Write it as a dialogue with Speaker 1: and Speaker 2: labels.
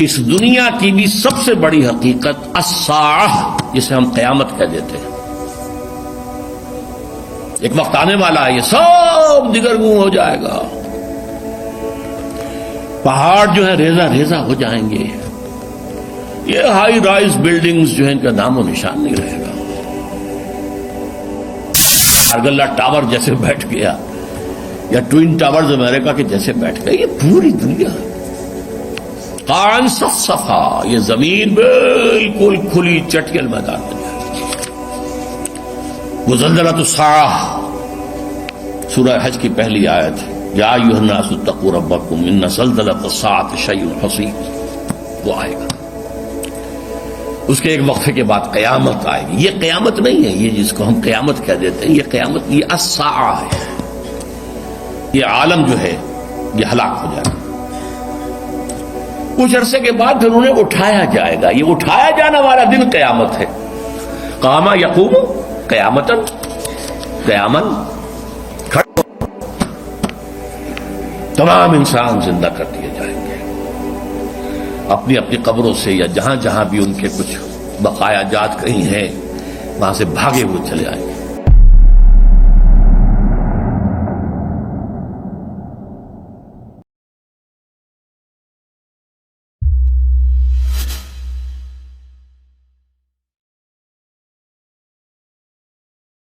Speaker 1: اس دنیا کی بھی سب سے بڑی حقیقت الساعہ، جسے ہم قیامت کہہ دیتے ہیں، ایک وقت آنے والا ہے یہ سب دگرگوں ہو جائے گا، پہاڑ جو ہے ریزہ ریزہ ہو جائیں گے، یہ ہائی رائز بلڈنگز جو ہیں ان کا نام و نشان نہیں رہے گا، ارگلہ ٹاور جیسے بیٹھ گیا یا ٹوئن ٹاورز امریکہ کے جیسے بیٹھ گئے، یہ پوری دنیا قاعن صفصفا، یہ زمین بالکل کھلی چٹیل میدان بن جائے۔ وزلزلۃ الساعہ سورہ حج کی پہلی آیت، یا ایھا الناس اتقوا ربکم ان زلزلۃ الساعۃ شیء حسین، وہ آئے گا، اس کے ایک وقفے کے بعد قیامت آئے گی۔ یہ قیامت نہیں ہے، یہ جس کو ہم قیامت کہہ دیتے ہیں، یہ قیامت، یہ الساعہ ہے، یہ عالم جو ہے یہ ہلاک ہو جائے گا۔ کچھ عرصے کے بعد پھر انہیں اٹھایا جائے گا، یہ اٹھایا جانا والا دن قیامت ہے۔ قام یقوم قیامتاً، قیامت کھڑے، تمام انسان زندہ کر دیے جائیں گے، اپنی اپنی قبروں سے یا جہاں جہاں بھی ان کے کچھ بقایا جات کہیں ہیں وہاں سے بھاگے ہوئے چلے آئیں گے۔